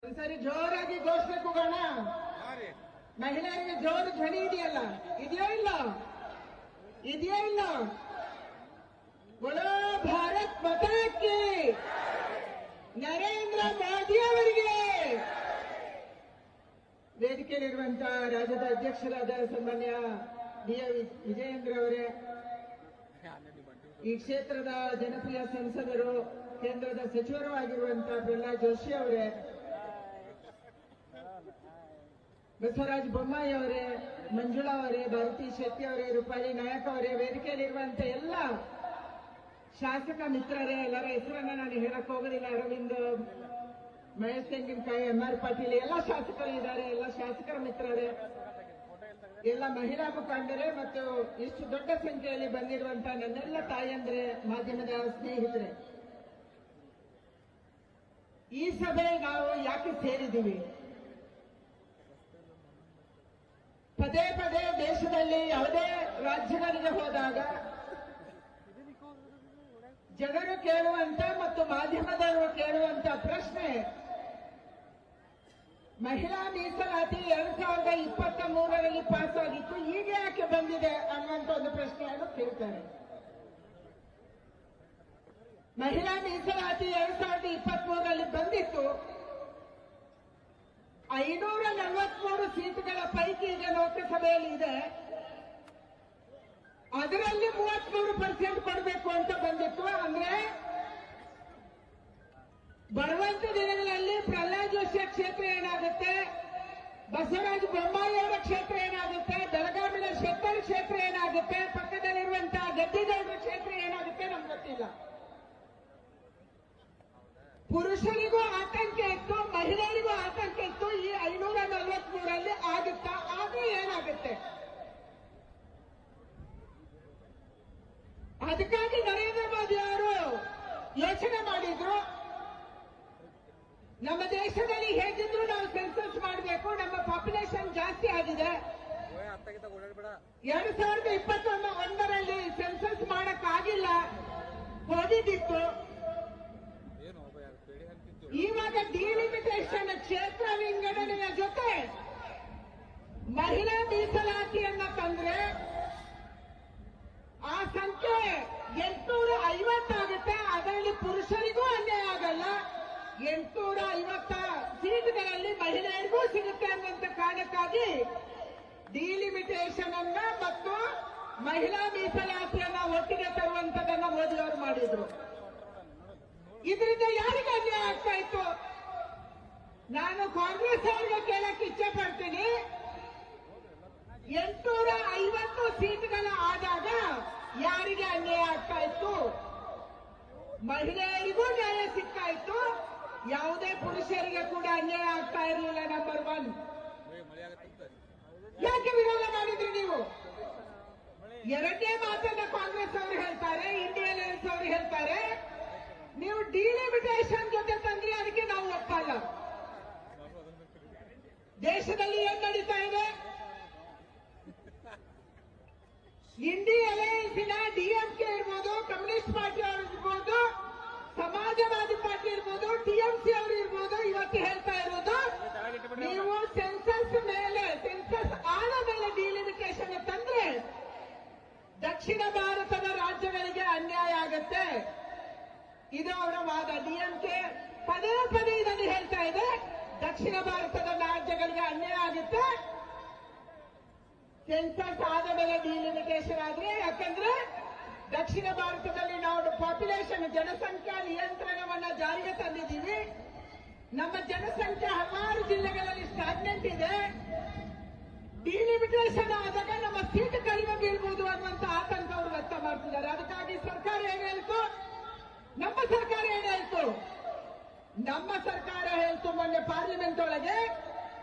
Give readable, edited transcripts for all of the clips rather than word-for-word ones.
ಒಂದ್ಸರಿ ಜೋರಾಗಿ ಘೋಷಣೆ ಕೂಗೋಣ. ಮಹಿಳೆಯರಿಗೆ ಜೋರು ಧ್ವನಿ ಇದೆಯಲ್ಲ, ಇದೆಯೋ ಇಲ್ಲ? ಇದೆಯೋ ಇಲ್ಲ? ಬೋಲೋ ಭಾರತ್ ಮಾತಾ ಕಿ, ನರೇಂದ್ರ ಮೋದಿ ಅವರಿಗೆ. ವೇದಿಕೆಯಲ್ಲಿರುವಂತಹ ರಾಜ್ಯದ ಅಧ್ಯಕ್ಷರಾದ ಸನ್ಮಾನ್ಯ ವಿಜಯೇಂದ್ರ ಅವರೇ, ಈ ಕ್ಷೇತ್ರದ ಜನಪ್ರಿಯ ಸಂಸದರು, ಕೇಂದ್ರದ ಸಚಿವರು ಆಗಿರುವಂತಹ ಪ್ರಹ್ಲಾದ್ ಜೋಶಿ ಅವರೇ, ಬಸವರಾಜ ಬೊಮ್ಮಾಯಿ ಅವರೇ, ಮಂಜುಳಾ ಅವರೇ, ಭಾರತಿ ಶೆಟ್ಟಿ ಅವರೇ, ರೂಪಾಲಿ ನಾಯಕ್ ಅವರೇ, ವೇದಿಕೆಯಲ್ಲಿರುವಂತಹ ಎಲ್ಲ ಶಾಸಕ ಮಿತ್ರರೇ, ಎಲ್ಲರ ಹೆಸರನ್ನ ನಾನು ಹೇಳಕ್ ಹೋಗೋದಿಲ್ಲ. ಅರವಿಂದ್, ಮಹೇಶ್ ತೆಂಗಿನಕಾಯಿ, MR ಪಾಟೀಲ್, ಎಲ್ಲ ಶಾಸಕರು ಇದ್ದಾರೆ, ಎಲ್ಲ ಶಾಸಕರ ಮಿತ್ರರೇ, ಎಲ್ಲ ಮಹಿಳಾ ಮುಖಂಡರೇ ಮತ್ತು ಇಷ್ಟು ದೊಡ್ಡ ಸಂಖ್ಯೆಯಲ್ಲಿ ಬಂದಿರುವಂತಹ ನನ್ನೆಲ್ಲ ತಾಯಂದ್ರೆ, ಮಾಧ್ಯಮದ ಸ್ನೇಹಿತರೆ, ಈ ಸಭೆ ನಾವು ಯಾಕೆ ಸೇರಿದ್ದೀವಿ? ಪದೇ ಪದೇ ದೇಶದಲ್ಲಿ ಯಾವುದೇ ರಾಜ್ಯಗಳಿಗೆ ಹೋದಾಗ ಜನರು ಕೇಳುವಂತ ಮತ್ತು ಮಾಧ್ಯಮದವರು ಕೇಳುವಂತ ಪ್ರಶ್ನೆ, ಮಹಿಳಾ ಮೀಸಲಾತಿ 2023ರಲ್ಲಿ ಪಾಸ್ ಆಗಿತ್ತು, ಈಗ ಯಾಕೆ ಬಂದಿದೆ ಅನ್ನುವಂತ ಒಂದು ಪ್ರಶ್ನೆಯನ್ನು ಕೇಳ್ತಾರೆ. ಮಹಿಳಾ ಮೀಸಲಾತಿ 2023ರಲ್ಲಿ ಬಂದಿತ್ತು, 543 ಸೀಟುಗಳ ಪೈಕಿ ಈಗ ಲೋಕಸಭೆಯಲ್ಲಿ ಇದೆ, ಅದರಲ್ಲಿ 33% ಕೊಡಬೇಕು ಅಂತ ಬಂದಿತ್ತು. ಅಂದ್ರೆ ಬರುವಂತ ದಿನಗಳಲ್ಲಿ ಪ್ರಹ್ಲಾದ್ ಜೋಶಿಯ ಕ್ಷೇತ್ರ ಏನಾಗುತ್ತೆ, ಬಸವರಾಜ ಬೊಮ್ಮಾಯಿ ಅವರ ಕ್ಷೇತ್ರ ಏನಾಗುತ್ತೆ, ಬೆಳಗಾವಿನ ಶೆಟ್ಟರ್ ಕ್ಷೇತ್ರ ಏನಾಗುತ್ತೆ, ಪಕ್ಕದಲ್ಲಿರುವಂತಹ ಗದ್ದಿಗೌಡರ ಕ್ಷೇತ್ರ ಏನಾಗುತ್ತೆ ನಮ್ಗೆ ಗೊತ್ತಿಲ್ಲ. ಪುರುಷರಿಗೂ ಆತಂಕ ಇತ್ತು, ಮಹಿಳೆಯರಿಗೂ ಆತಂಕ ಇತ್ತು. ಈ 543ರಲ್ಲಿ ಆಗುತ್ತಾ? ಆದ್ರೆ ಏನಾಗುತ್ತೆ? ಅದಕ್ಕಾಗಿ ನರೇಂದ್ರ ಮೋದಿ ಅವರು ಯೋಚನೆ ಮಾಡಿದ್ರು, ನಮ್ಮ ದೇಶದಲ್ಲಿ ಹೇಗಿದ್ರು ನಾವು ಸೆನ್ಸಸ್ ಮಾಡಬೇಕು, ನಮ್ಮ ಪಾಪ್ಯುಲೇಷನ್ ಜಾಸ್ತಿ ಆಗಿದೆ. 2021ರಲ್ಲಿ ಸೆನ್ಸಸ್ ಮಾಡಕ್ಕಾಗಿಲ್ಲ, ಕೋವಿಡ್ ಇತ್ತು. ಇವಾಗ ಡಿಲಿಮಿಟೇಷನ್, ಕ್ಷೇತ್ರ ವಿಂಗಡಣೆಯ ಜೊತೆ ಮಹಿಳಾ ಮೀಸಲಾತಿಯನ್ನ ತಂದ್ರೆ ಆ ಸಂಖ್ಯೆ 850 ಆಗುತ್ತೆ. ಅದರಲ್ಲಿ ಪುರುಷರಿಗೂ ಅನ್ಯಾಯ ಆಗಲ್ಲ, 850 ಸೀಟ್ಗಳಲ್ಲಿ ಮಹಿಳೆಯರಿಗೂ ಸಿಗುತ್ತೆ ಅನ್ನುವಂತ ಕಾರಣಕ್ಕಾಗಿ ಡಿಲಿಮಿಟೇಷನ್ ಅನ್ನ ಮತ್ತು ಮಹಿಳಾ ಮೀಸಲಾತಿಯನ್ನ ಒಟ್ಟಿಗೆ ತರುವಂತದನ್ನ ಮೋದಿ ಅವರು ಮಾಡಿದ್ರು. ಇದರಿಂದ ಯಾರಿಗೆ ಅನ್ಯಾಯ ಆಗ್ತಾ ಇತ್ತು? ನಾನು ಕಾಂಗ್ರೆಸ್ ಅವರಿಗೆ ಕೇಳಕ್ಕೆ ಇಚ್ಛೆ ಪಡ್ತೀನಿ, 850 ಸೀಟ್ಗಳ ಆದಾಗ ಯಾರಿಗೆ ಅನ್ಯಾಯ ಆಗ್ತಾ ಇತ್ತು? ಮಹಿಳೆಯರಿಗೂ ನ್ಯಾಯ ಸಿಗ್ತಾ ಇತ್ತು, ಯಾವುದೇ ಪುರುಷರಿಗೆ ಕೂಡ ಅನ್ಯಾಯ ಆಗ್ತಾ ಇರಲಿಲ್ಲ. ನಂಬರ್ 1. ಯಾಕೆ ವಿರೋಧ ಮಾಡಿದ್ರಿ ನೀವು? ಎರಡನೇ ಮಾತನ್ನ ಕಾಂಗ್ರೆಸ್ ಅವರು ಹೇಳ್ತಾರೆ, ಇಂಡಿಯನ್ ಅಲೈನ್ಸ್ ಅವರು ಹೇಳ್ತಾರೆ, ನೀವು ಡಿಲಿಮಿಟೇಷನ್ ಜೊತೆ ತಂದ್ರಿ, ಅದಕ್ಕೆ ನಾವು ಒಪ್ಪಲ್ಲ. ದೇಶದಲ್ಲಿ ಏನ್ ನಡೀತಾ ಇದೆ? ಇಂಡಿಯನ್ ಅಲೈನ್ಸಿನ ಡಿಎಂಕೆ ಇರ್ಬೋದು, ಕಮ್ಯುನಿಸ್ಟ್ ಪಾರ್ಟಿ ಅವರು ಇರ್ಬೋದು, ಸಮಾಜವಾದಿ ಪಾರ್ಟಿ ಇರ್ಬೋದು, ಟಿಎಂಸಿ ಅವರು ಇರ್ಬೋದು, ಇವತ್ತು ಹೇಳ್ತಾ ಇರೋದು, ನೀವು ಸೆನ್ಸಸ್ ಮೇಲೆ, ಸೆನ್ಸಸ್ ಆದ ಮೇಲೆ ಡಿಲಿಮಿಟೇಷನ್ ತಂದ್ರೆ ದಕ್ಷಿಣ ಭಾರತದ ರಾಜ್ಯಗಳಿಗೆ ಅನ್ಯಾಯ ಆಗತ್ತೆ. ಇದು ಅವರ ವಾದ. ಡಿಎಂಕೆ ಪದೇ ಪದೇ ಇದನ್ನು ಹೇಳ್ತಾ ಇದೆ, ದಕ್ಷಿಣ ಭಾರತದ ರಾಜ್ಯಗಳಿಗೆ ಅನ್ಯಾಯ ಆಗುತ್ತೆ ಸೆನ್ಸಸ್ ಆದ ಮೇಲೆ ಡಿಲಿಮಿಟೇಷನ್ ಆದ್ರೆ. ಯಾಕಂದ್ರೆ ದಕ್ಷಿಣ ಭಾರತದಲ್ಲಿ ನಾವು ಪಾಪ್ಯುಲೇಷನ್, ಜನಸಂಖ್ಯಾ ನಿಯಂತ್ರಣವನ್ನ ಜಾರಿಗೆ ತಂದಿದ್ದೀವಿ. ನಮ್ಮ ಜನಸಂಖ್ಯೆ ಹಲವಾರು ಜಿಲ್ಲೆಗಳಲ್ಲಿ ಸ್ಟಾಗ್ನೆಂಟ್ ಇದೆ. ಡಿಲಿಮಿಟೇಷನ್ ಆದಾಗ ನಮ್ಮ ಸೀಟ್ ಕಡಿಮೆ ಬೀಳ್ಬಹುದು ಅನ್ನುವಂತ ಆತಂಕ ಅವರು ವ್ಯಕ್ತ ಮಾಡ್ತಿದ್ದಾರೆ. ಅದಕ್ಕಾಗಿ ಸರ್ಕಾರ ಏನ್ ಹೇಳ್ತು? ನಮ್ಮ ಸರ್ಕಾರ ಏನ್ ಹೇಳ್ತು? ನಮ್ಮ ಸರ್ಕಾರ ಹೇಳ್ತು ಮೊನ್ನೆ ಪಾರ್ಲಿಮೆಂಟ್ ಒಳಗೆ,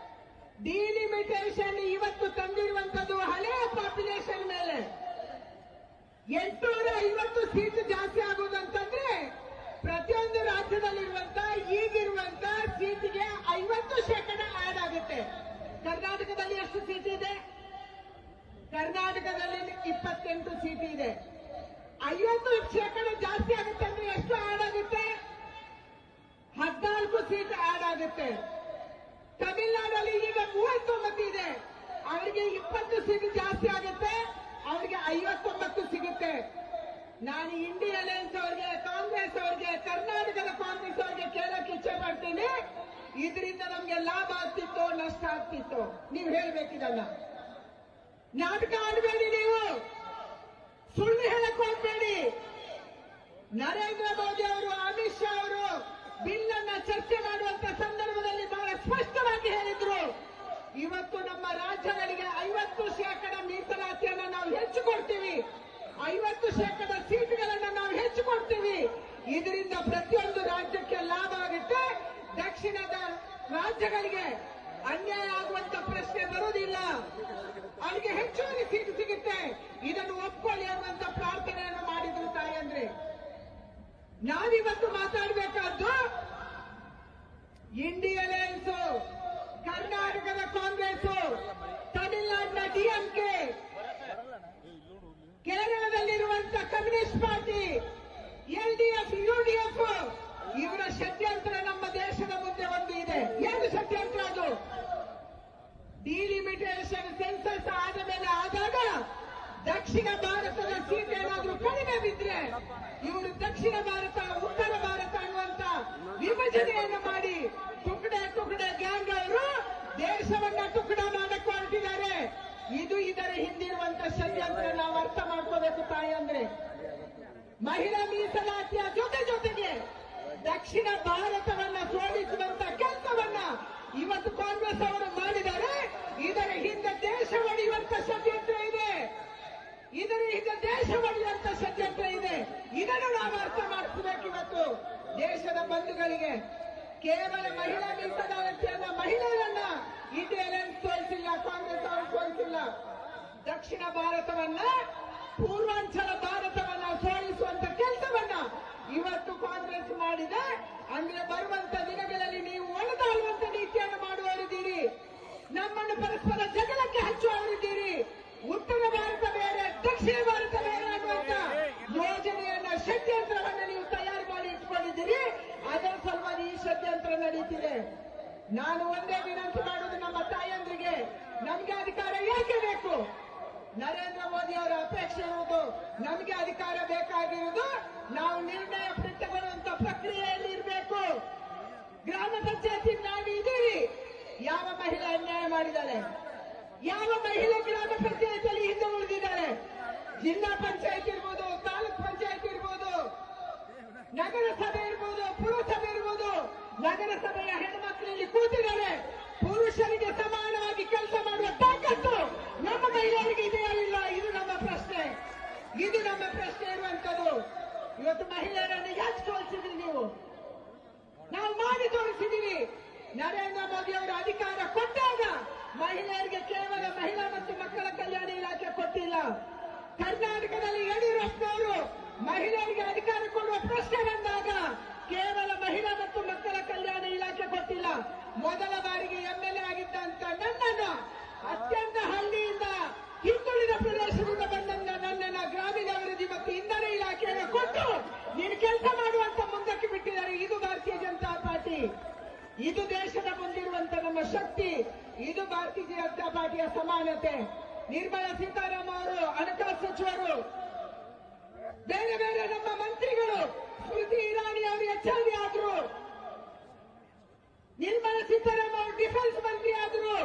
ಡಿಲಿಮಿಟೇಷನ್ ಇವತ್ತು ತಂದಿರುವಂತದ್ದು ಹಳೆಯ ಪಾಪ್ಯುಲೇಷನ್ ಮೇಲೆ 850 ಸೀಟ್ ಜಾಸ್ತಿ ಆಗುವುದಂತಂದ್ರೆ ಪ್ರತಿಯೊಂದು ರಾಜ್ಯದಲ್ಲಿರುವಂತ ಈಗಿರುವಂತ ಸೀಟಿಗೆ 50% ಆಡ್ ಆಗುತ್ತೆ. ಕರ್ನಾಟಕದಲ್ಲಿ ಎಷ್ಟು ಸೀಟ್ ಇದೆ? ಕರ್ನಾಟಕದಲ್ಲಿ 28 ಸೀಟ್ ಇದೆ. 50% ಜಾಸ್ತಿ ಆಗುತ್ತೆ ಅಂದ್ರೆ ಎಷ್ಟು ಆಡ್ ಆಗುತ್ತೆ? 14 ಸೀಟ್ ಆಡ್ ಆಗುತ್ತೆ. ತಮಿಳುನಾಡಲ್ಲಿ ಈಗ 39 ಇದೆ, ಅವರಿಗೆ 20 ಸೀಟ್ ಜಾಸ್ತಿ ಆಗುತ್ತೆ, ಅವರಿಗೆ 59 ಸಿಗುತ್ತೆ. ನಾನು ಇಂಡಿಯಾ ಅಲಯನ್ಸ್ ಅವರಿಗೆ, ಕಾಂಗ್ರೆಸ್ ಅವರಿಗೆ, ಕರ್ನಾಟಕದ ಕಾಂಗ್ರೆಸ್ ಅವರಿಗೆ ಕೇಳಕ್ಕೆ ಇಚ್ಛೆ ಪಡ್ತೀನಿ, ಇದರಿಂದ ನಮ್ಗೆ ಲಾಭ ಆಗ್ತಿತ್ತು ನಷ್ಟ ಆಗ್ತಿತ್ತು? ನೀವು ಹೇಳ್ಬೇಕಿದಲ್ಲ. ನಾಟಕ ಆಡಬೇಡಿ, ನೀವು ಸುಳ್ಳು ಹೇಳಕ್ ಹೋಗ್ಬೇಡಿ. ನರೇಂದ್ರ ಮೋದಿ ಅವರು, ಅಮಿತ್ ಶಾ ಅವರು ಬಿಲ್ ಅನ್ನ ಚರ್ಚೆ ಮಾಡುವಂತ ಸಂದರ್ಭದಲ್ಲಿ ಬಹಳ ಸ್ಪಷ್ಟವಾಗಿ ಹೇಳಿದ್ರು, ಇವತ್ತು ನಮ್ಮ ರಾಜ್ಯಗಳಿಗೆ 50% ಮೀಸಲಾತಿಯನ್ನು ನಾವು ಹೆಚ್ಚು ಕೊಡ್ತೀವಿ, 50% ಸೀಟ್ಗಳನ್ನು ನಾವು ಹೆಚ್ಚು ಕೊಡ್ತೀವಿ. ಇದರಿಂದ ಪ್ರತಿಯೊಂದು ರಾಜ್ಯಕ್ಕೆ ಲಾಭ ಆಗುತ್ತೆ, ದಕ್ಷಿಣದ ರಾಜ್ಯಗಳಿಗೆ ಅನ್ಯಾಯ ಆಗುವಂತ ಪ್ರಶ್ನೆ ಬರುವುದಿಲ್ಲ, ಅವರಿಗೆ ಹೆಚ್ಚುವರಿ ಸೀಟ್ ಸಿಗುತ್ತೆ, ಇದನ್ನು ಒಪ್ಕೊಳ್ಳಿ ಅನ್ನುವಂತ ಪ್ರಾರ್ಥನೆಯನ್ನು ಮಾಡಿದ್ರು ತಾಯಂದ್ರೆ. ನಾವಿವತ್ತು ಮಾತಾಡಬೇಕಾದ್ದು ಇಂಡಿಯಾ ಅಲಯನ್ಸ್, ಕರ್ನಾಟಕದ ಕಾಂಗ್ರೆಸ್, ತಮಿಳುನಾಡಿನ ಡಿಎಂಕೆ, ಕೇರಳದಲ್ಲಿರುವಂತ ಕಮ್ಯುನಿಸ್ಟ್ ಪಾರ್ಟಿ, ಎಲ್ಡಿಎಫ್, ಯುಡಿಎಫ್, ಇವರ ಷಡ್ಯಂತ್ರ ನಮ್ಮ ದೇಶದ ಮುಂದೆ ಒಂದು ಇದೆ. ಏನು ಷಡ್ಯಂತ್ರ ಅದು? ಡಿಲಿಮಿಟೇಷನ್ ಸೆನ್ಸಸ್ ಆದ ಮೇಲೆ ಆದಾಗ ದಕ್ಷಿಣ ಭಾರತದ ಸೀಟ್ ಏನಾದ್ರೂ ಕಡಿಮೆ ಬಿದ್ರೆ ಇವರು ದಕ್ಷಿಣ ಭಾರತ, ಉತ್ತರ ಭಾರತ ಅನ್ನುವಂತ ವಿಭಜನೆಯನ್ನು ಮಾಡಿ ಟುಕಡೆ ಟುಕಡೆ ಗ್ಯಾಂಗ್ ಅವರು ದೇಶವನ್ನ ಟುಕಡ ಮಾಡಕ್ಕೆ ಹೊರಟಿದ್ದಾರೆ. ಇದು ಇದರ ಹಿಂದಿರುವಂತ ಷಡ್ಯಂತ್ರ ನಾವು ಅರ್ಥ ಮಾಡ್ಕೋಬೇಕು ತಾಯಂದ್ರೆ. ಮಹಿಳಾ ಮೀಸಲಾತಿಯ ಜೊತೆಗೆ ದಕ್ಷಿಣ ಭಾರತವನ್ನ ಸೋಲಿಸುವಂತ ಕೆಲಸವನ್ನ ಇವತ್ತು ಕಾಂಗ್ರೆಸ್ ಅವರು ಮಾಡಿದ್ದಾರೆ. ಇದರ ಹಿಂದೆ ದೇಶ ಒಡೆಯುವಂತ ಷಡ್ಯಂತ್ರ ಇದೆ, ಇದರ ಹಿಂದೆ ದೇಶ ಒಡೆಯುವಂತ ಷಡ್ಯಂತ್ರ ಇದೆ. ಇದನ್ನು ನಾವು ಅರ್ಥ ಮಾಡಿಸಬೇಕು ಇವತ್ತು ದೇಶದ ಬಂಧುಗಳಿಗೆ. ಕೇವಲ ಮಹಿಳಾ ಮೀಸಲಾತಿಯನ್ನ, ಮಹಿಳೆಯರನ್ನ ಇಂಡಿಯಾ ಅಲಯನ್ಸ್ ಸೋಲಿಸಿಲ್ಲ, ಕಾಂಗ್ರೆಸ್ ಅವರು ಸೋಲಿಸಿಲ್ಲ. ದಕ್ಷಿಣ ಭಾರತವನ್ನ, ಪೂರ್ವಾಂಚಲ ಭಾರತವನ್ನ ಸೋಲಿಸುವಂತ ಕೆಲಸವನ್ನ ಇವತ್ತು ಕಾಂಗ್ರೆಸ್ ಮಾಡಿದೆ. ಅಂದ್ರೆ ಬರುವಂತ ದಿನಗಳಲ್ಲಿ ನೀವು ಒಡೆದಾಳುವಂತ ನೀತಿಯನ್ನು ಮಾಡುವವರಿದ್ದೀರಿ, ನಮ್ಮನ್ನು ಪರಸ್ಪರ ಜಗಳಕ್ಕೆ ಹಚ್ಚುವವರಿದ್ದೀರಿ. ಉತ್ತರ ಭಾರತ ಬೇರೆ, ದಕ್ಷಿಣ ಭಾರತ ಬೇರೆ ಅನ್ನುವಂತ ಯೋಜನೆಯನ್ನ, ಷಡ್ಯಂತ್ರವನ್ನ ನೀವು ತಯಾರು ಮಾಡಿ ಇಟ್ಕೊಂಡಿದ್ದೀರಿ. ಅದರ ಸಲುವಾಗಿ ಈ ಷಡ್ಯಂತ್ರ ನಡೀತಿದೆ. ನಾನು ಒಂದೇ ವಿನಂತಿ ಮಾಡುವುದು ನಮ್ಮ ತಾಯಂದ್ರಿಗೆ, ನಮ್ಗೆ ಅಧಿಕಾರ ಯಾಕೆ ಬೇಕು? ನರೇಂದ್ರ ಮೋದಿ ಅವರ ಅಪೇಕ್ಷೆ ಇರುವುದು, ನಮಗೆ ಅಧಿಕಾರ ಬೇಕಾಗಿರುವುದು ನಾವು ನಿರ್ಣಯ ತಗೊಳ್ಳುವಂತ ಪ್ರಕ್ರಿಯೆಯಲ್ಲಿ ಇರಬೇಕು. ಗ್ರಾಮ ಪಂಚಾಯತಿ ನಾವು ಇದ್ದೀವಿ, ಯಾವ ಮಹಿಳೆ ಅನ್ಯಾಯ ಮಾಡಿದ್ದಾರೆ? ಯಾವ ಮಹಿಳೆ ಗ್ರಾಮ ಪಂಚಾಯತಿಯಲ್ಲಿ ಹಿಂದೆ ಉಳಿದಿದ್ದಾರೆ? ಜಿಲ್ಲಾ ಪಂಚಾಯತ್ ಇರ್ಬೋದು, ತಾಲೂಕ್ ಪಂಚಾಯತ್ ಇರ್ಬೋದು, ನಗರಸಭೆ ಇರ್ಬೋದು, ಪುರಸಭೆ ಇರ್ಬೋದು, ನಗರಸಭೆಯ ಹೆಣ್ಮಕ್ಳಲ್ಲಿ ಕೂತಿದ್ದಾರೆ. ಪುರುಷರಿಗೆ ಸಮಾನವಾಗಿ ಕೆಲಸ ಮಾಡುವ ತಾಕತ್ತು ನಮ್ಮ ಮಹಿಳೆಯರಿಗೆ ಇದೆಯಾ ಇಲ್ಲ? ಇದು ನಮ್ಮ ಪ್ರಶ್ನೆ, ಇದು ನಮ್ಮ ಪ್ರಶ್ನೆ ಇರುವಂತದ್ದು. ಇವತ್ತು ಮಹಿಳೆಯರನ್ನು ಯಾಕೆ ಸೋಲಿಸಿದ್ರಿ ನೀವು? ನಾವು ಮಾಡಿ ತೋರಿಸಿದ್ದೀವಿ. ನರೇಂದ್ರ ಮೋದಿ ಅವರು ಅಧಿಕಾರ ಕೊಟ್ಟಾಗ ಮಹಿಳೆಯರಿಗೆ ಕೇವಲ ಮಹಿಳಾ ಮತ್ತು ಮಕ್ಕಳ ಕಲ್ಯಾಣ ಇಲಾಖೆ ಕೊಟ್ಟಿಲ್ಲ. ಕರ್ನಾಟಕದಲ್ಲಿ ಯಡಿಯೂರಪ್ಪನವರು ಮಹಿಳೆಯರಿಗೆ ಅಧಿಕಾರ ಕೊಡುವ ಪ್ರಶ್ನೆ ಬಂದಾಗ ಕೇವಲ ಮಹಿಳಾ ಮತ್ತು ಮಕ್ಕಳ ಕಲ್ಯಾಣ ಇಲಾಖೆ ಕೊಟ್ಟಿಲ್ಲ. ಮೊದಲ ಬಾರಿಗೆ ಎಂಎಲ್ಎ ಆಗಿದ್ದಂತ ನನ್ನನ್ನು, ಅತ್ಯಂತ ಹಳ್ಳಿಯಿಂದ ಹಿಂದುಳಿದ ಪ್ರದೇಶದಿಂದ ಬಂದಂತ ನನ್ನನ್ನ ಗ್ರಾಮೀಣಾಭಿವೃದ್ಧಿ ಮತ್ತು ಇಂಧನ ಇಲಾಖೆಯನ್ನು ಕೊಟ್ಟು ನೀನು ಕೆಲಸ ಮಾಡುವಂತ ಮುಂದಕ್ಕೆ ಬಿಟ್ಟಿದ್ದಾರೆ. ಇದು ಭಾರತೀಯ ಜನತಾ ಪಾರ್ಟಿ, ಇದು ದೇಶದ ಮುಂದಿರುವಂತ ನಮ್ಮ ಶಕ್ತಿ, ಇದು ಭಾರತೀಯ ಜನತಾ ಪಾರ್ಟಿಯ ಸಮಾನತೆ. ನಿರ್ಮಲಾ ಸೀತಾರಾಮನ್ ಅವರು, ಹಣಕಾಸು ಸಚಿವರು, ಬೇರೆ ಬೇರೆ ನಮ್ಮ ಮಂತ್ರಿಗಳು, ಸ್ಮೃತಿ ಇರಾನಿ ಅವರು ಎಚ್ಆರ್ಡಿ ಆದ್ರು, ನಿರ್ಮಲಾ ಸೀತಾರಾಮನ್ ಅವರು ಡಿಫೆನ್ಸ್ ಮಂತ್ರಿ ಆದ್ರು.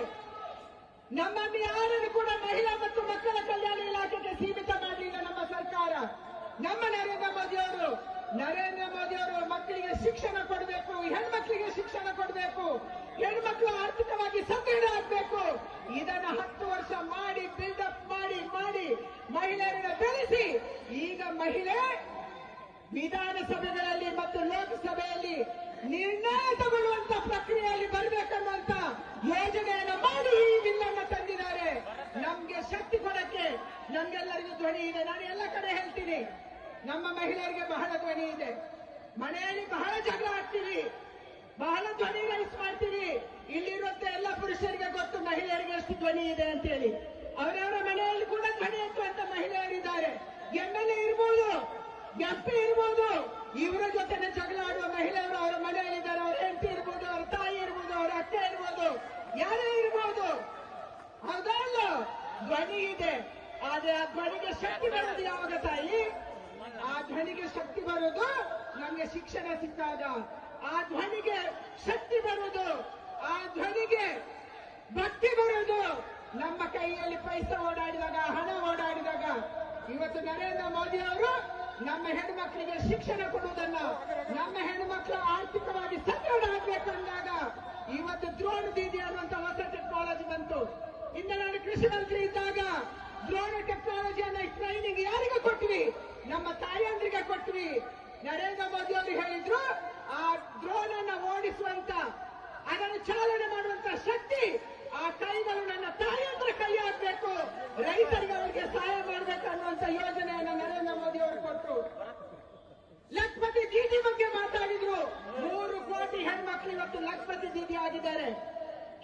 ನಮ್ಮನ್ನು ಯಾರನ್ನು ಕೂಡ ಮಹಿಳಾ ಮತ್ತು ಮಕ್ಕಳ ಕಲ್ಯಾಣ ಇಲಾಖೆಗೆ ಸೀಮಿತ ಮಾಡಲಿಲ್ಲ ನಮ್ಮ ಸರ್ಕಾರ. ನಮ್ಮ ನರೇಂದ್ರ ಮೋದಿ ಅವರು ಮಕ್ಕಳಿಗೆ ಶಿಕ್ಷಣ ಕೊಡಬೇಕು, ಹೆಣ್ಮಕ್ಳಿಗೆ ಶಿಕ್ಷಣ ಕೊಡಬೇಕು, ಹೆಣ್ಮಕ್ಳು ಆರ್ಥಿಕವಾಗಿ ಸದೃಢ ಆಗಬೇಕು. ಇದನ್ನು 10 ವರ್ಷ ಮಾಡಿ, ಬಿಲ್ಡಪ್ ಮಾಡಿ ಮಹಿಳೆಯರನ್ನ ಬೆಳೆಸಿ ಈಗ ಮಹಿಳೆ ವಿಧಾನಸಭೆಗಳಲ್ಲಿ ಮತ್ತು ಲೋಕಸಭೆಯಲ್ಲಿ ನಿರ್ಣಯ ತಗೊಳ್ಳುವಂತ ಪ್ರಕ್ರಿಯೆಯಲ್ಲಿ ಬರಬೇಕನ್ನುವಂತ ಯೋಜನೆಯನ್ನು ಮಾಡಿ ಈ ಬಿಲ್ಲನ್ನು ತಂದಿದ್ದಾರೆ. ನಮ್ಗೆ ಶಕ್ತಿ ಕೊಡಕ್ಕೆ ನಮ್ಗೆಲ್ಲರಿಗೂ ಧ್ವನಿ ಇದೆ. ನಾನು ಎಲ್ಲ ಕಡೆ ಹೇಳ್ತೀನಿ, ನಮ್ಮ ಮಹಿಳೆಯರಿಗೆ ಬಹಳ ಧ್ವನಿ ಇದೆ. ಮನೆಯಲ್ಲಿ ಬಹಳ ಜಗಳ ಆಗ್ತೀವಿ, ಬಹಳ ಧ್ವನಿ ರೈಸ್ ಮಾಡ್ತೀವಿ. ಇಲ್ಲಿರುವಂತ ಎಲ್ಲ ಪುರುಷರಿಗೆ ಗೊತ್ತು ಮಹಿಳೆಯರಿಗೆ ಎಷ್ಟು ಧ್ವನಿ ಇದೆ ಅಂತ ಹೇಳಿ. ಅವರವರ ಮನೆಯಲ್ಲಿ ಕೂಡ ಧ್ವನಿ ಎತ್ತುವಂತ ಮಹಿಳೆಯರಿದ್ದಾರೆ. ಎಂಎಲ್ಎ ಇರ್ಬೋದು, ಎಂಪಿ ಇರ್ಬೋದು, ಇವರ ಜೊತೆ ಜಗಳ ಆಡುವ ಮಹಿಳೆಯರು ಅವರ ಮನೆಯಲ್ಲಿದ್ದಾರೆ. ಅವರ ಹೆಂಡತಿ ಇರ್ಬೋದು, ಅವರ ತಾಯಿ ಇರ್ಬೋದು, ಅವರ ಅತ್ತೆ ಇರ್ಬೋದು, ಯಾರೇ ಇರ್ಬೋದು, ಹೌದಲ್ಲ? ಧ್ವನಿ ಇದೆ, ಆದ್ರೆ ಆ ಧ್ವನಿಗೆ ಶಕ್ತಿ ಬರೋದು ಯಾವಾಗ ತಾಯಿ? ಆ ಧ್ವನಿಗೆ ಶಕ್ತಿ ಬರೋದು ನಮ್ಗೆ ಶಿಕ್ಷಣ ಸಿಕ್ಕಾಗ. ಆ ಧ್ವನಿಗೆ ಶಕ್ತಿ ಬರೋದು, ಆ ಧ್ವನಿಗೆ ಭಕ್ತಿ ಬರೋದು ನಮ್ಮ ಕೈಯಲ್ಲಿ ಪೈಸೆ ಓಡಾಡಿದಾಗ, ಹಣ ಓಡಾಡಿದಾಗ. ಇವತ್ತು ನರೇಂದ್ರ ಮೋದಿ ಅವರು ನಮ್ಮ ಹೆಣ್ಮಕ್ಳಿಗೆ ಶಿಕ್ಷಣ ಕೊಡುವುದನ್ನ, ನಮ್ಮ ಹೆಣ್ಮಕ್ಳು ಆರ್ಥಿಕವಾಗಿ ಸದೃಢ ಆಗ್ಬೇಕು ಅಂದಾಗ ಇವತ್ತು ದ್ರೋಣ ದೀದಿ ಅನ್ನುವಂತ ಹೊಸ ಟೆಕ್ನಾಲಜಿ ಬಂತು. ಇಂದು ನಾನು ಕೃಷಿ ಮಂತ್ರಿ ಇದ್ದಾಗ ದ್ರೋಣ ಟೆಕ್ನಾಲಜಿಯನ್ನ ಟ್ರೈನಿಂಗ್ ಯಾರಿಗೆ ಕೊಟ್ವಿ? ನಮ್ಮ ತಾಯಂದ್ರಿಗೆ ಕೊಟ್ವಿ. ನರೇಂದ್ರ ಮೋದಿ ಅವರು ಹೇಳಿದ್ರು, ಆ ಡ್ರೋನ್ ಅನ್ನ ಓಡಿಸುವಂತ, ಅದನ್ನು ಚಾಲನೆ ಮಾಡುವಂತ ಶಕ್ತಿ ಆ ಕೈಗಳು ನನ್ನ ತಾಯಂದ್ರ ಕೈ ಹಾಕ್ಬೇಕು, ರೈತರಿಗೆ ಅವರಿಗೆ ಸಹಾಯ ಮಾಡಬೇಕು ಅನ್ನುವಂತ ಯೋಜನೆಯನ್ನ ನರೇಂದ್ರ ಮೋದಿ ಅವರು ಕೊಟ್ಟರು. ಲಖಪತಿ ದೀದಿ ಬಗ್ಗೆ ಮಾತಾಡಿದ್ರು. 3 ಕೋಟಿ ಹೆಣ್ಮಕ್ಳು ಇವತ್ತು ಲಖಪತಿ ದೀದಿ ಆಗಿದ್ದಾರೆ.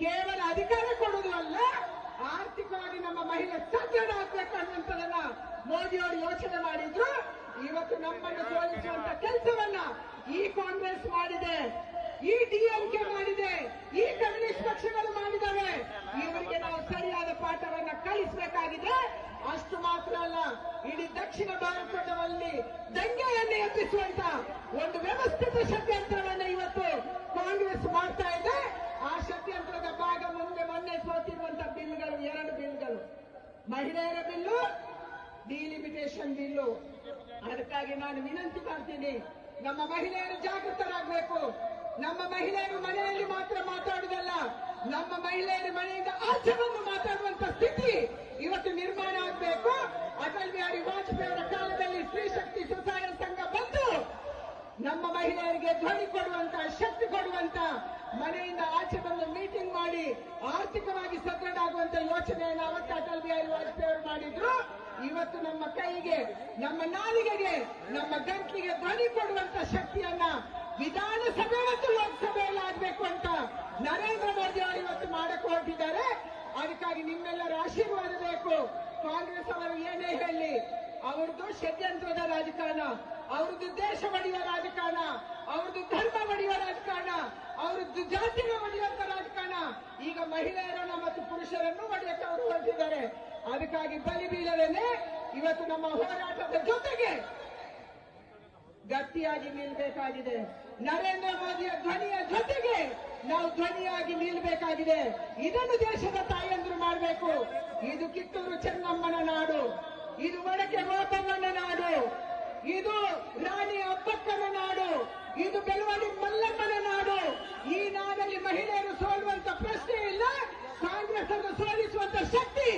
ಕೇವಲ ಅಧಿಕಾರ ಕೊಡುವುದು ಅಲ್ಲ, ಆರ್ಥಿಕವಾಗಿ ನಮ್ಮ ಮಹಿಳೆ ಸದೃಢ ಆಗ್ಬೇಕು ಅನ್ನುವಂಥದನ್ನ ಮೋದಿ ಅವರು ಯೋಚನೆ ಮಾಡಿದ್ರು. ಇವತ್ತು ನಮ್ಮನ್ನು ಸೋಲಿಸುವಂತ ಕೆಲಸವನ್ನ ಈ ಕಾಂಗ್ರೆಸ್ ಮಾಡಿದೆ, ಈ ಡಿಎಂಕೆ ಮಾಡಿದೆ, ಈ ಕಮ್ಯುನಿಸ್ಟ್ ಪಕ್ಷಗಳು ಮಾಡಿದವೆ. ಇವರಿಗೆ ನಾವು ಸರಿಯಾದ ಪಾಠವನ್ನ ಕಲಿಸಬೇಕಾಗಿದೆ. ಅಷ್ಟು ಮಾತ್ರ ಅಲ್ಲ, ಇಡೀ ದಕ್ಷಿಣ ಭಾರತದಲ್ಲಿ ದಂಗೆಯನ್ನು ಎಬ್ಬಿಸುವಂತ ಒಂದು ವ್ಯವಸ್ಥಿತ ಷಡ್ಯಂತ್ರವನ್ನ ಇವತ್ತು ಕಾಂಗ್ರೆಸ್ ಮಾಡ್ತಾ ಇದೆ. ಆ ಷಡ್ಯಂತ್ರದ ಭಾಗ ಮೊನ್ನೆ ಸೋತಿರುವಂತ ಬಿಲ್ಗಳು, 2 ಬಿಲ್ಗಳು, ಮಹಿಳೆಯರ ಬಿಲ್ಲು, ಡಿಲಿಮಿಟೇಷನ್ ಬಿಲ್ಲು. ಅದಕ್ಕಾಗಿ ನಾನು ವಿನಂತಿ ಮಾಡ್ತೀನಿ, ನಮ್ಮ ಮಹಿಳೆಯರು ಜಾಗೃತರಾಗಬೇಕು. ನಮ್ಮ ಮಹಿಳೆಯರು ಮನೆಯಲ್ಲಿ ಮಾತ್ರ ಮಾತಾಡುವುದಲ್ಲ, ನಮ್ಮ ಮಹಿಳೆಯರು ಮನೆಯಿಂದ ಆಚೆ ಬಂದು ಮಾತಾಡುವಂತ ಸ್ಥಿತಿ ಇವತ್ತು ನಿರ್ಮಾಣ ಆಗಬೇಕು. ಅಟಲ್ ಬಿಹಾರಿ ವಾಜಪೇಯಿ ಅವರ ಕಾಲದಲ್ಲಿ ಸ್ತ್ರೀ ಶಕ್ತಿ ಸ್ವಸಹಾಯ ಸಂಘ ಬಂದು ನಮ್ಮ ಮಹಿಳೆಯರಿಗೆ ಧ್ವನಿ ಕೊಡುವಂತ, ಶಕ್ತಿ ಕೊಡುವಂತ, ಮನೆಯಿಂದ ಆಚೆ ಬಂದು ಮೀಟಿಂಗ್ ಮಾಡಿ ಆರ್ಥಿಕವಾಗಿ ಸದೃಢ ಆಗುವಂತ ಯೋಚನೆಯನ್ನು ಅವತ್ತು ಅಟಲ್ ಬಿಹಾರಿ ವಾಜಪೇಯಿ ಅವರು ಮಾಡಿದ್ರು. ಇವತ್ತು ನಮ್ಮ ಕೈಗೆ, ನಮ್ಮ ನಾಲಿಗೆಗೆ, ನಮ್ಮ ಗಂಟ್ಲಿಗೆ ಧ್ವನಿ ಕೊಡುವಂತ ಶಕ್ತಿಯನ್ನ ವಿಧಾನಸಭೆ ಮತ್ತು ಲೋಕಸಭೆಯಲ್ಲಿ ಆಗಬೇಕು ಅಂತ ನರೇಂದ್ರ ಮೋದಿ ಅವರು ಇವತ್ತು ಮಾಡಕ್ಕೆ ಹೊರಟಿದ್ದಾರೆ. ಅದಕ್ಕಾಗಿ ನಿಮ್ಮೆಲ್ಲರ ಆಶೀರ್ವಾದ ಬೇಕು. ಕಾಂಗ್ರೆಸ್ ಅವರು ಏನೇ ಹೇಳಿ, ಅವ್ರದ್ದು ಷಡ್ಯಂತ್ರದ ರಾಜಕಾರಣ, ಅವ್ರದ್ದು ದೇಶ ಒಡೆಯುವ ರಾಜಕಾರಣ, ಅವ್ರದ್ದು ಧರ್ಮ ಒಡೆಯುವ ರಾಜಕಾರಣ, ಅವ್ರದ್ದು ಜಾತಿನ ಒಡೆಯುವಂತ ರಾಜಕಾರಣ. ಈಗ ಮಹಿಳೆಯರನ್ನ ಮತ್ತು ಪುರುಷರನ್ನು ಒಡೆಯಕ್ಕೆ ಅವರು ಹೊರಟಿದ್ದಾರೆ. ಅದಕ್ಕಾಗಿ ಬಲಿ ಬೀಳದೇನೆ ಇವತ್ತು ನಮ್ಮ ಹೋರಾಟದ ಜೊತೆಗೆ ಗಟ್ಟಿಯಾಗಿ ನಿಲ್ಬೇಕಾಗಿದೆ. ನರೇಂದ್ರ ಮೋದಿಯ ಧ್ವನಿಯ ಜೊತೆಗೆ ನಾವು ಧ್ವನಿಯಾಗಿ ನಿಲ್ಬೇಕಾಗಿದೆ. ಇದನ್ನು ದೇಶದ ತಾಯಂದ್ರು ಮಾಡಬೇಕು. ಇದು ಕಿತ್ತೂರು ಚೆನ್ನಮ್ಮನ ನಾಡು, ಇದು ಒಡಕೆ ಗೋಪಮ್ಮನ ನಾಡು, ಇದು ರಾಣಿ ಅಬ್ಬಕ್ಕನ ನಾಡು, ಇದು ಬೆಳವಡಿ ಮಲ್ಲಮ್ಮನ ನಾಡು. ಈ ನಾಡಲ್ಲಿ ಮಹಿಳೆಯರು ಸೋಲುವಂತ ಪ್ರಶ್ನೆ ಇಲ್ಲ. ಕಾಂಗ್ರೆಸ್ ಅನ್ನು ಸೋಲಿಸುವಂತ ಶಕ್ತಿ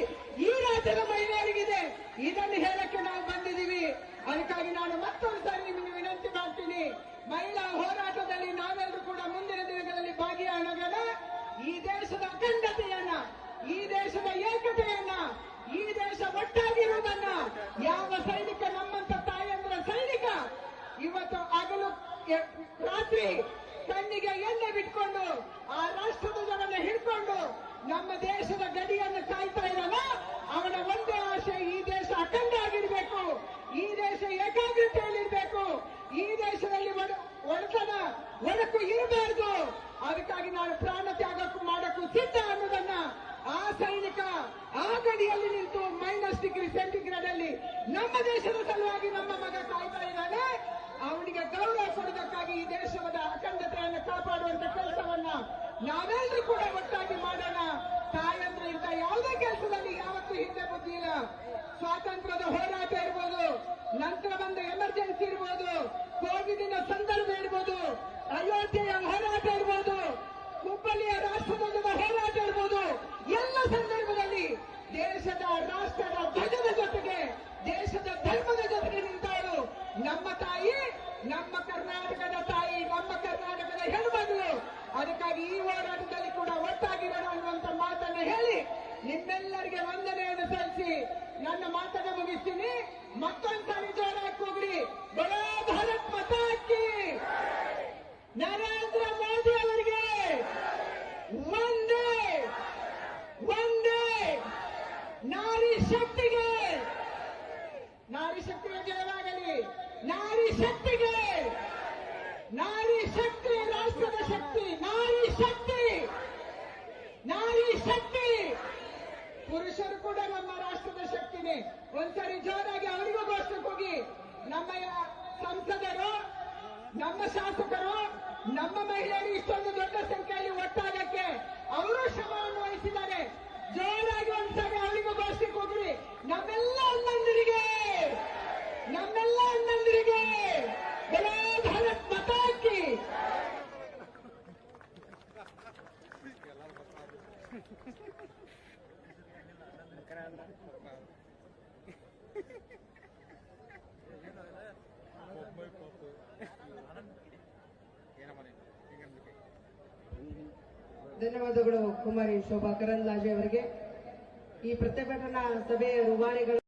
ಈ ರಾಜ್ಯದ ಮಹಿಳೆಯರಿಗಿದೆ. ಇದನ್ನು ಹೇಳಕ್ಕೆ ನಾವು ಬಂದಿದ್ದೀವಿ. ಅದಕ್ಕಾಗಿ ನಾನು ಮತ್ತೊಂದು ಸಾರಿ ನಿಮಗೆ ವಿನಂತಿ ಮಾಡ್ತೀನಿ, ಮಹಿಳಾ ಹೋರಾಟದಲ್ಲಿ ನಾವೆಲ್ಲರೂ ಕೂಡ ಮುಂದಿನ ದಿನಗಳಲ್ಲಿ ಭಾಗಿಯಾಗೋಣ. ಈ ದೇಶದ ಅಖಂಡತೆಯನ್ನ, ಈ ದೇಶದ ಏಕತೆಯನ್ನ, ಈ ದೇಶ ಒಟ್ಟಾಗಿರುವುದನ್ನ ಯಾವ ಸೈನಿಕ, ನಮ್ಮಂತ ತಾಯಂದ್ರ ಸೈನಿಕ ಇವತ್ತು ಹಗಲು ರಾತ್ರಿ ಕಣ್ಣಿಗೆ ಎಣ್ಣೆ ಬಿಟ್ಕೊಂಡು ಆ ರಾಷ್ಟ್ರಧ್ವಜವನ್ನ ಹಿಡ್ಕೊಂಡು ನಮ್ಮ ದೇಶದ ಗಡಿಯನ್ನು ಕಾಯ್ತಾ ಇದ್ದಾನ, ಅವನ ಒಂದೇ ಆಶೆ ಈ ದೇಶ ಅಖಂಡ ಆಗಿರ್ಬೇಕು, ಈ ದೇಶ ಏಕಾಗ್ರತೆಯಲ್ಲಿರ್ಬೇಕು, ಈ ದೇಶದಲ್ಲಿ ಒಡಕು ಇರಬಾರದು. ಅದಕ್ಕಾಗಿ ನಾನು ಪ್ರಾಣ ತ್ಯಾಗಕ್ಕೂ ಮಾಡಕ್ಕೂ ಸಿದ್ಧ ಅನ್ನೋದನ್ನ ಆ ಸೈನಿಕ ಆ ಗಡಿಯಲ್ಲಿ ನಿಂತು -°C ಅಲ್ಲಿ ನಮ್ಮ ದೇಶದ ಸಲುವಾಗಿ ನಮ್ಮ ಮಗ ಕಾಯ್ತಾ ಇದ್ದಾನೆ. ಅವನಿಗೆ ಗೌರವ ಕೊಡುವುದಕ್ಕಾಗಿ ಈ ದೇಶದ ಅಖಂಡತೆಯನ್ನು ಕಾಪಾಡುವಂತ ಕೆಲಸವನ್ನ ನಾವೆಲ್ಲರೂ ಕೂಡ ಒಟ್ಟಾಗಿ ಮಾಡೋಣ. ತಾಯಂದ್ರೆ ಇಂಥ ಯಾವುದೇ ಕೆಲಸದಲ್ಲಿ ಯಾವತ್ತೂ ಹಿಂದೆ ಬುದ್ಧಿ ಇಲ್ಲ. ಸ್ವಾತಂತ್ರ್ಯದ ಹೋರಾಟ ಇರ್ಬೋದು, ನಂತರ ಬಂದ ಎಮರ್ಜೆನ್ಸಿ ಇರ್ಬೋದು, ಕೋವಿಡಿನ ಸಂದರ್ಭ ಇರ್ಬೋದು, ಅಯೋಧ್ಯೆಯ ಹೋರಾಟ ಇರ್ಬೋದು, ಹುಬ್ಬಳ್ಳಿಯ ರಾಷ್ಟ್ರಧ್ವಜದ ಹೋರಾಟ ಇರ್ಬೋದು, ಎಲ್ಲ ಸಂದರ್ಭದಲ್ಲಿ ದೇಶದ ರಾಷ್ಟ್ರದ ಧ್ವಜದ ಜೊತೆಗೆ, ದೇಶದ ಧರ್ಮದ ಜೊತೆಗೆ ನಿಂತವರು ನಮ್ಮ ತಾಯಿ, ನಮ್ಮ ಕರ್ನಾಟಕದ ತಾಯಿ, ನಮ್ಮ ಕರ್ನಾಟಕದ ಹೆಣ್ಮಗಳು. ಅದಕ್ಕಾಗಿ ಈ ಹೋರಾಟದಲ್ಲಿ ಕೂಡ ಒಟ್ಟಾಗಿರೋಣ ಅನ್ನುವಂತ ಮಾತನ್ನು ಹೇಳಿ ನಿಮ್ಮೆಲ್ಲರಿಗೆ ವಂದನೆಯನ್ನು ಸಲ್ಲಿಸಿ ನನ್ನ ಮಾತನ್ನು ಮುಗಿಸ್ತೀನಿ. ಮತ್ತೊಂದ್ಸಾರಿ ಜೋರಾಗಿ ಕೂಗ್ರಿ, ಬೋಲೋ ಭಾರತ್ ಮಾತಾ ಕಿ, ನರೇಂದ್ರ ಮೋದಿ ಅವರಿಗೆ. ಒಂದ್ಸರಿ ಜೋರಾಗಿ ಅವರಿಗೂ ಘೋಷಣೆ ಹೋಗಿ. ನಮ್ಮ ಸಂಸದರು, ನಮ್ಮ ಶಾಸಕರು, ನಮ್ಮ ಮಹಿಳೆಯರು ಇಷ್ಟೊಂದು ದೊಡ್ಡ ಸಂಖ್ಯೆಯಲ್ಲಿ ಒಟ್ಟಾಗಕ್ಕೆ ಅವರು ಶ್ರಮವನ್ನು ವಹಿಸಿದ್ದಾರೆ. ಜೋರಾಗಿ ಒಂದ್ಸರಿ ಅವರಿಗೂ ಘೋಷಣೆ ಹೋಗ್ರಿ. ನಮ್ಮೆಲ್ಲ ಅಣ್ಣಂದಿರಿಗೆ ಬೆಲೆ ಭಾರತ್ ಮಾತಾ ಕಿ. ಧನ್ಯವಾದಗಳು ಕುಮಾರಿ ಶೋಭಾ ಕರಂದ್ಲಾಜೆ ಅವರಿಗೆ. ಈ ಪ್ರತಿಭಟನಾ ಸಭೆಯ ರೂವಾರಿಗಳು